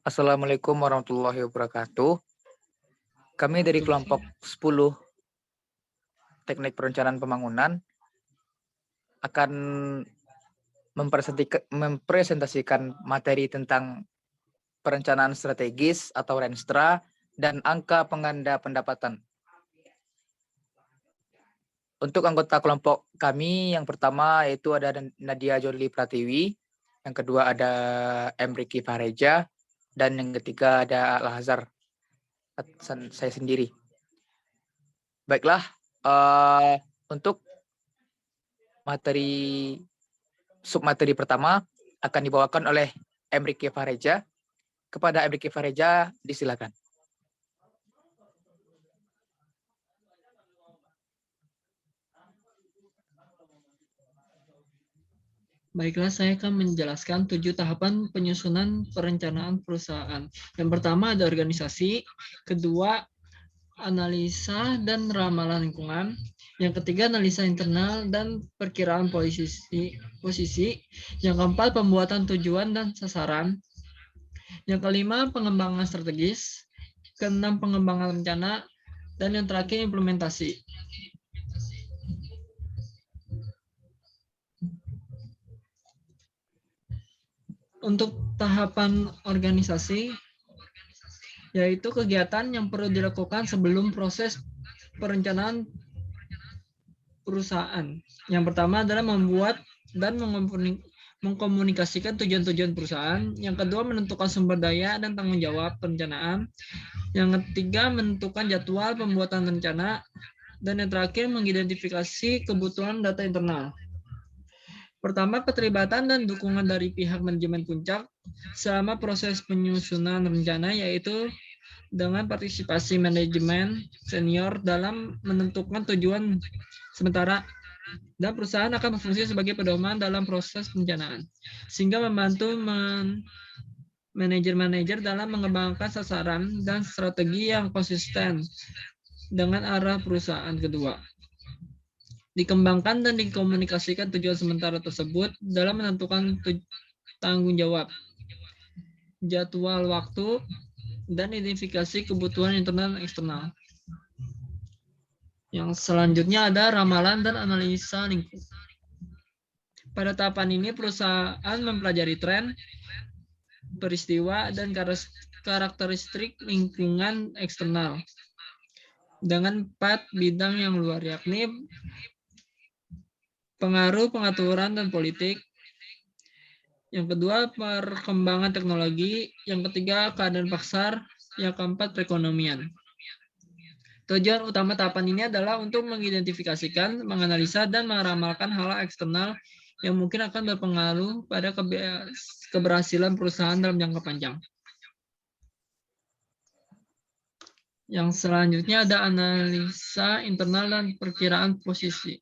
Assalamualaikum warahmatullahi wabarakatuh. Kami dari kelompok Waalaikumsalam. 10 Teknik Perencanaan Pembangunan akan mempresentasikan materi tentang perencanaan strategis atau Renstra dan angka pengganda pendapatan. Untuk anggota kelompok kami, yang pertama yaitu ada Nadia Joli Pratiwi, yang kedua ada Emriki Fareja, dan yang ketiga ada Al-Hazar, saya sendiri. Baiklah, untuk submateri pertama akan dibawakan oleh Emriki Fareja. Kepada Emriki Fareja, disilakan. Baiklah, saya akan menjelaskan 7 tahapan penyusunan perencanaan perusahaan. Yang pertama ada organisasi, kedua analisa dan ramalan lingkungan, yang ketiga analisa internal dan perkiraan posisi, yang keempat pembuatan tujuan dan sasaran, yang kelima pengembangan strategis, keenam pengembangan rencana, dan yang terakhir implementasi. Untuk tahapan organisasi, yaitu kegiatan yang perlu dilakukan sebelum proses perencanaan perusahaan. Yang pertama adalah membuat dan mengkomunikasikan tujuan-tujuan perusahaan. Yang kedua, menentukan sumber daya dan tanggung jawab perencanaan. Yang ketiga, menentukan jadwal pembuatan rencana. Dan yang terakhir, mengidentifikasi kebutuhan data internal. Pertama, keterlibatan dan dukungan dari pihak manajemen puncak selama proses penyusunan rencana, yaitu dengan partisipasi manajemen senior dalam menentukan tujuan sementara, dan perusahaan akan berfungsi sebagai pedoman dalam proses perencanaan, sehingga membantu manajer-manajer dalam mengembangkan sasaran dan strategi yang konsisten dengan arah perusahaan. Kedua, dikembangkan dan dikomunikasikan tujuan sementara tersebut dalam menentukan tanggung jawab, jadwal waktu, dan identifikasi kebutuhan internal dan eksternal. Yang selanjutnya ada ramalan dan analisa lingkungan. Pada tahapan ini perusahaan mempelajari tren, peristiwa, dan karakteristik lingkungan eksternal dengan 4 bidang yang luar, yakni pengaruh, pengaturan, dan politik. Yang kedua, perkembangan teknologi. Yang ketiga, keadaan pasar. Yang keempat, perekonomian. Tujuan utama tahapan ini adalah untuk mengidentifikasikan, menganalisa, dan meramalkan hal eksternal yang mungkin akan berpengaruh pada keberhasilan perusahaan dalam jangka panjang. Yang selanjutnya ada analisa internal dan perkiraan posisi.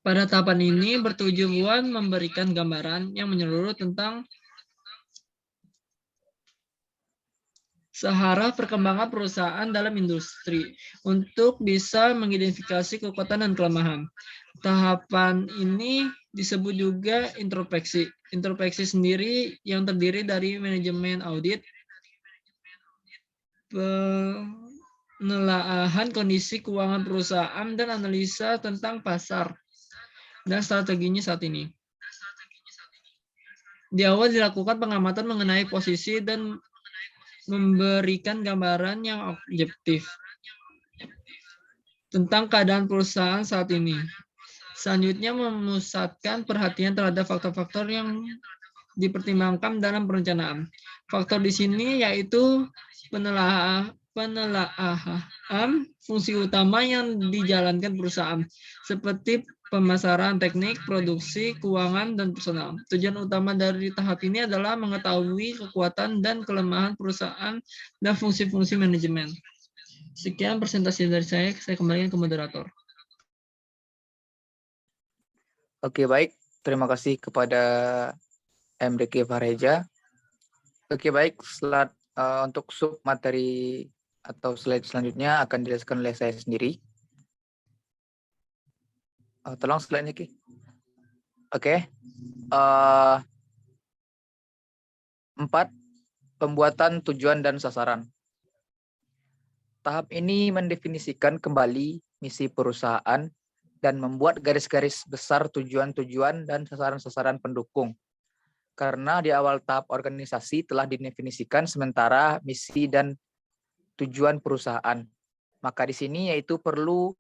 Pada tahapan ini bertujuan memberikan gambaran yang menyeluruh tentang searah perkembangan perusahaan dalam industri untuk bisa mengidentifikasi kekuatan dan kelemahan. Tahapan ini disebut juga introspeksi. Introspeksi sendiri yang terdiri dari manajemen audit, penelaahan kondisi keuangan perusahaan, dan analisa tentang pasar dan strateginya saat ini. Di awal dilakukan pengamatan mengenai posisi dan memberikan gambaran yang objektif tentang keadaan perusahaan saat ini. Selanjutnya memusatkan perhatian terhadap faktor-faktor yang dipertimbangkan dalam perencanaan. Faktor di sini yaitu penelaahan fungsi utama yang dijalankan perusahaan, seperti pemasaran, teknik, produksi, keuangan, dan personal. Tujuan utama dari tahap ini adalah mengetahui kekuatan dan kelemahan perusahaan dan fungsi-fungsi manajemen. Sekian presentasi dari saya kembalikan ke moderator. Oke, baik. Terima kasih kepada Emriki Fareja. Oke, baik. Untuk sub materi atau slide selanjutnya akan dijelaskan oleh saya sendiri. Tolong slide-nya, Ki. Oke. 4. Pembuatan tujuan dan sasaran. Tahap ini mendefinisikan kembali misi perusahaan dan membuat garis-garis besar tujuan-tujuan dan sasaran-sasaran pendukung. Karena di awal tahap organisasi telah didefinisikan sementara misi dan tujuan perusahaan. Maka di sini yaitu perlu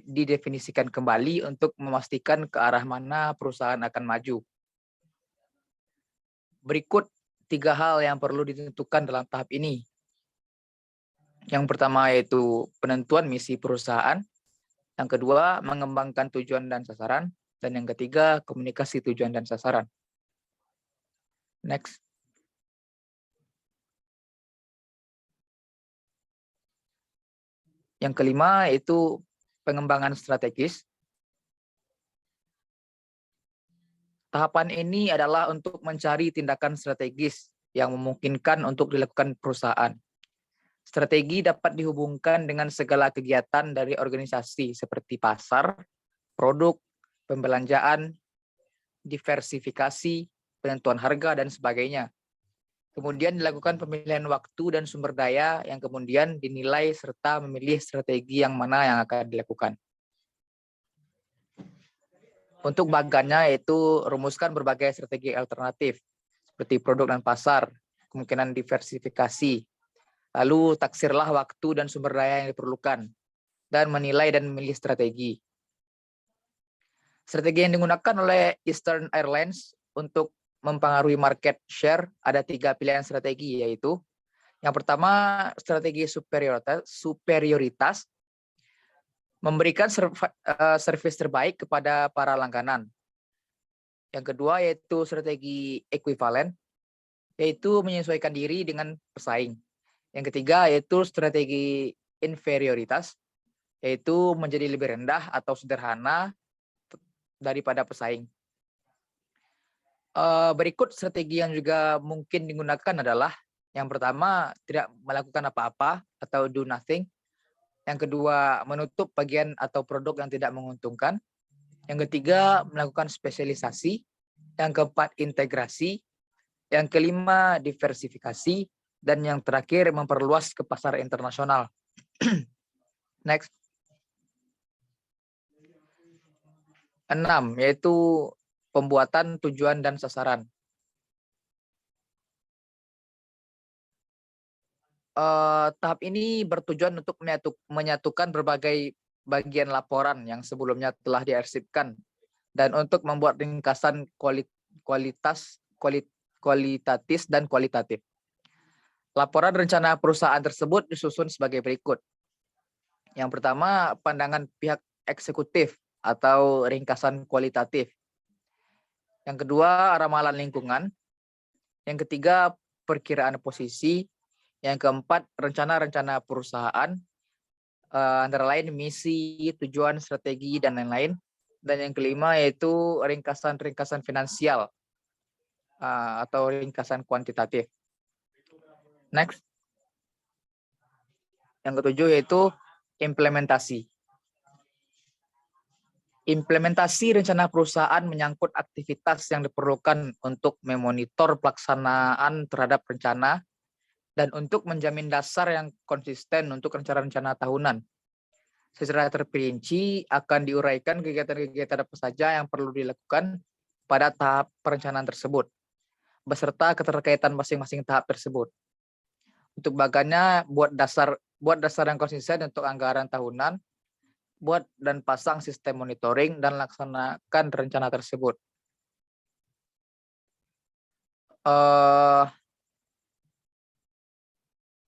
didefinisikan kembali untuk memastikan ke arah mana perusahaan akan maju. Berikut 3 hal yang perlu ditentukan dalam tahap ini. Yang pertama yaitu penentuan misi perusahaan. Yang kedua, mengembangkan tujuan dan sasaran. Dan yang ketiga, komunikasi tujuan dan sasaran. Next. Yang kelima yaitu pengembangan strategis. Tahapan ini adalah untuk mencari tindakan strategis yang memungkinkan untuk dilakukan perusahaan. Strategi dapat dihubungkan dengan segala kegiatan dari organisasi seperti pasar, produk, pembelanjaan, diversifikasi, penentuan harga, dan sebagainya. Kemudian dilakukan pemilihan waktu dan sumber daya yang kemudian dinilai serta memilih strategi yang mana yang akan dilakukan. Untuk bagannya yaitu rumuskan berbagai strategi alternatif seperti produk dan pasar, kemungkinan diversifikasi, lalu taksirlah waktu dan sumber daya yang diperlukan, dan menilai dan memilih strategi. Strategi yang digunakan oleh Eastern Airlines untuk mempengaruhi market share ada 3 pilihan strategi, yaitu yang pertama strategi superioritas memberikan servis terbaik kepada para langganan. Yang kedua yaitu strategi ekuivalen, yaitu menyesuaikan diri dengan pesaing. Yang ketiga yaitu strategi inferioritas, yaitu menjadi lebih rendah atau sederhana daripada pesaing. Berikut strategi yang juga mungkin digunakan adalah yang pertama, tidak melakukan apa-apa atau do nothing. Yang kedua, menutup bagian atau produk yang tidak menguntungkan. Yang ketiga, melakukan spesialisasi. Yang keempat, integrasi. Yang kelima, diversifikasi. Dan yang terakhir, memperluas ke pasar internasional. Next. 6, yaitu pembuatan tujuan dan sasaran. Tahap ini bertujuan untuk menyatukan berbagai bagian laporan yang sebelumnya telah diarsipkan dan untuk membuat ringkasan kualitatif dan kualitatif. Laporan rencana perusahaan tersebut disusun sebagai berikut. Yang pertama, pandangan pihak eksekutif atau ringkasan kualitatif. Yang kedua, ramalan lingkungan. Yang ketiga, perkiraan posisi. Yang keempat, rencana-rencana perusahaan, antara lain misi, tujuan, strategi, dan lain-lain. Dan yang kelima yaitu ringkasan-ringkasan finansial atau ringkasan kuantitatif. Next. Yang ketujuh yaitu implementasi. Implementasi rencana perusahaan menyangkut aktivitas yang diperlukan untuk memonitor pelaksanaan terhadap rencana dan untuk menjamin dasar yang konsisten untuk rencana-rencana tahunan. Secara terperinci akan diuraikan kegiatan-kegiatan apa saja yang perlu dilakukan pada tahap perencanaan tersebut, beserta keterkaitan masing-masing tahap tersebut. Untuk bagannya, buat dasar yang konsisten untuk anggaran tahunan, buat dan pasang sistem monitoring dan laksanakan rencana tersebut.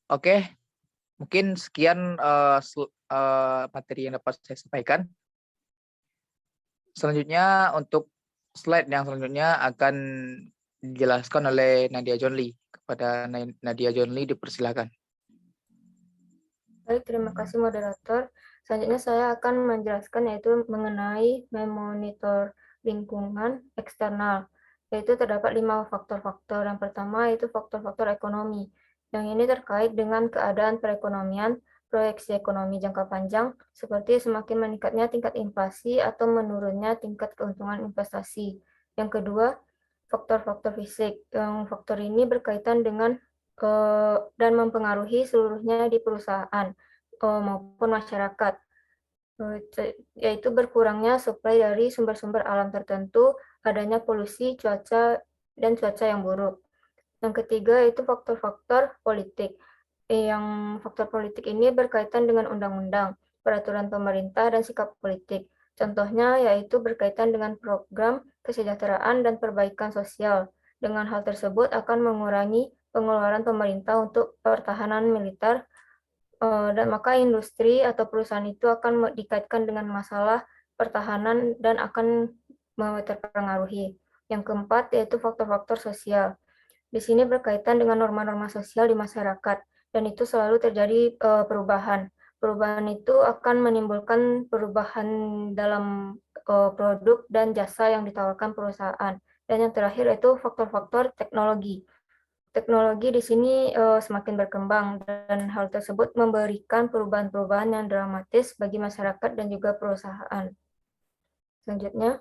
Oke, mungkin sekian materi yang dapat saya sampaikan. Selanjutnya untuk slide yang selanjutnya akan dijelaskan oleh Nadia Johnly. Kepada Nadia Johnly dipersilakan. Baik, terima kasih moderator. Selanjutnya saya akan menjelaskan yaitu mengenai memonitor lingkungan eksternal, yaitu terdapat 5 faktor-faktor. Yang pertama yaitu faktor-faktor ekonomi. Yang ini terkait dengan keadaan perekonomian, proyeksi ekonomi jangka panjang, seperti semakin meningkatnya tingkat inflasi atau menurunnya tingkat keuntungan investasi. Yang kedua, faktor-faktor fisik. Yang faktor ini berkaitan dengan dan mempengaruhi seluruhnya di perusahaan maupun masyarakat, yaitu berkurangnya suplai dari sumber-sumber alam tertentu, adanya polusi, cuaca, dan cuaca yang buruk. Yang ketiga itu faktor-faktor politik. Yang faktor politik ini berkaitan dengan undang-undang, peraturan pemerintah, dan sikap politik. Contohnya yaitu berkaitan dengan program kesejahteraan dan perbaikan sosial. Dengan hal tersebut akan mengurangi pengeluaran pemerintah untuk pertahanan militer, dan maka industri atau perusahaan itu akan dikaitkan dengan masalah pertahanan dan akan terpengaruhi. Yang keempat yaitu faktor-faktor sosial. Di sini berkaitan dengan norma-norma sosial di masyarakat, dan itu selalu terjadi perubahan. Perubahan itu akan menimbulkan perubahan dalam produk dan jasa yang ditawarkan perusahaan. Dan yang terakhir itu faktor-faktor teknologi. Teknologi di sini semakin berkembang, dan hal tersebut memberikan perubahan-perubahan yang dramatis bagi masyarakat dan juga perusahaan. Selanjutnya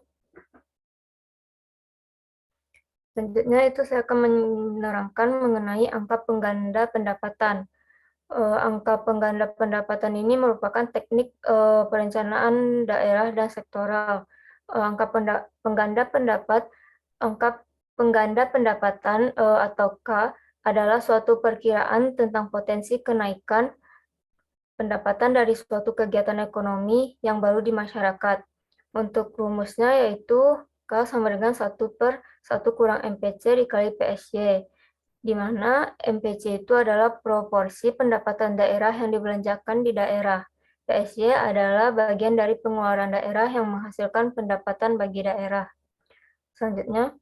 itu saya akan menerangkan mengenai angka pengganda pendapatan. Angka pengganda pendapatan ini merupakan teknik perencanaan daerah dan sektoral. Angka pengganda pendapatan atau K adalah suatu perkiraan tentang potensi kenaikan pendapatan dari suatu kegiatan ekonomi yang baru di masyarakat. Untuk rumusnya yaitu K sama dengan 1/1 kurang MPC dikali PSY, di mana MPC itu adalah proporsi pendapatan daerah yang dibelanjakan di daerah. PSY adalah bagian dari pengeluaran daerah yang menghasilkan pendapatan bagi daerah. Selanjutnya,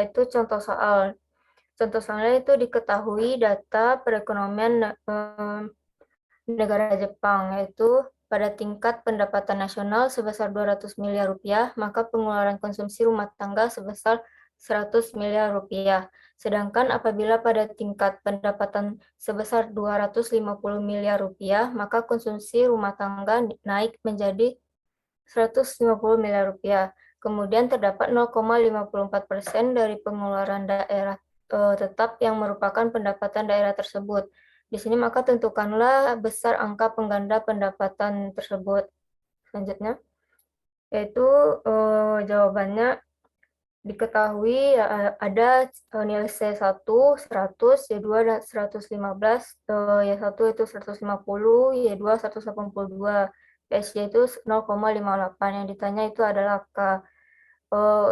itu contoh soal. Contoh soalnya itu diketahui data perekonomian negara Jepang, yaitu pada tingkat pendapatan nasional sebesar 200 miliar rupiah, maka pengeluaran konsumsi rumah tangga sebesar 100 miliar rupiah. Sedangkan apabila pada tingkat pendapatan sebesar 250 miliar rupiah, maka konsumsi rumah tangga naik menjadi 150 miliar rupiah. Kemudian terdapat 0,54% dari pengeluaran daerah tetap yang merupakan pendapatan daerah tersebut. Di sini maka tentukanlah besar angka pengganda pendapatan tersebut. Selanjutnya, yaitu jawabannya diketahui ada nilai C1 100, Y2 dan 115, Y1 itu 150, Y2 182, PSY itu 0,58. Yang ditanya itu adalah K.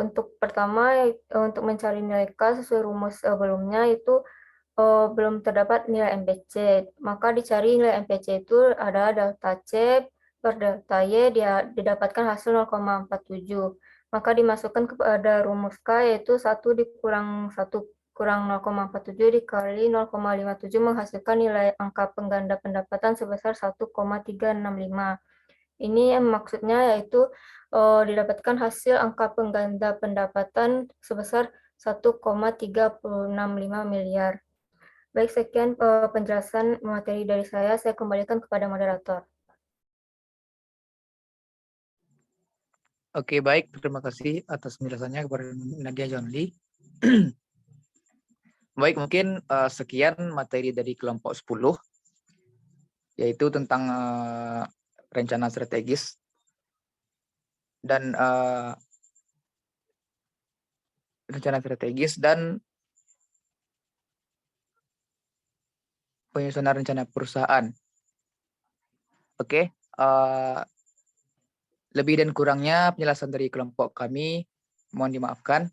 Untuk pertama, untuk mencari nilai K sesuai rumus sebelumnya itu belum terdapat nilai MPC, maka dicari nilai MPC itu adalah delta C per delta Y, dia didapatkan hasil 0,47. Maka dimasukkan kepada rumus K, yaitu 1 dikurang 1 kurang 0,47 dikali 0,57 menghasilkan nilai angka pengganda pendapatan sebesar 1,365. Ini maksudnya yaitu didapatkan hasil angka pengganda pendapatan sebesar 1,365 miliar. Baik, sekian penjelasan materi dari saya kembalikan kepada moderator. Oke, baik. Terima kasih atas penjelasannya kepada Nadia Jonli. Baik, mungkin sekian materi dari kelompok 10, yaitu tentang rencana strategis dan penyusunan rencana perusahaan. Oke, lebih dan kurangnya penjelasan dari kelompok kami mohon dimaafkan.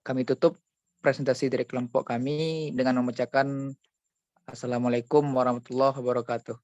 Kami tutup presentasi dari kelompok kami dengan membacakan Assalamualaikum warahmatullahi wabarakatuh.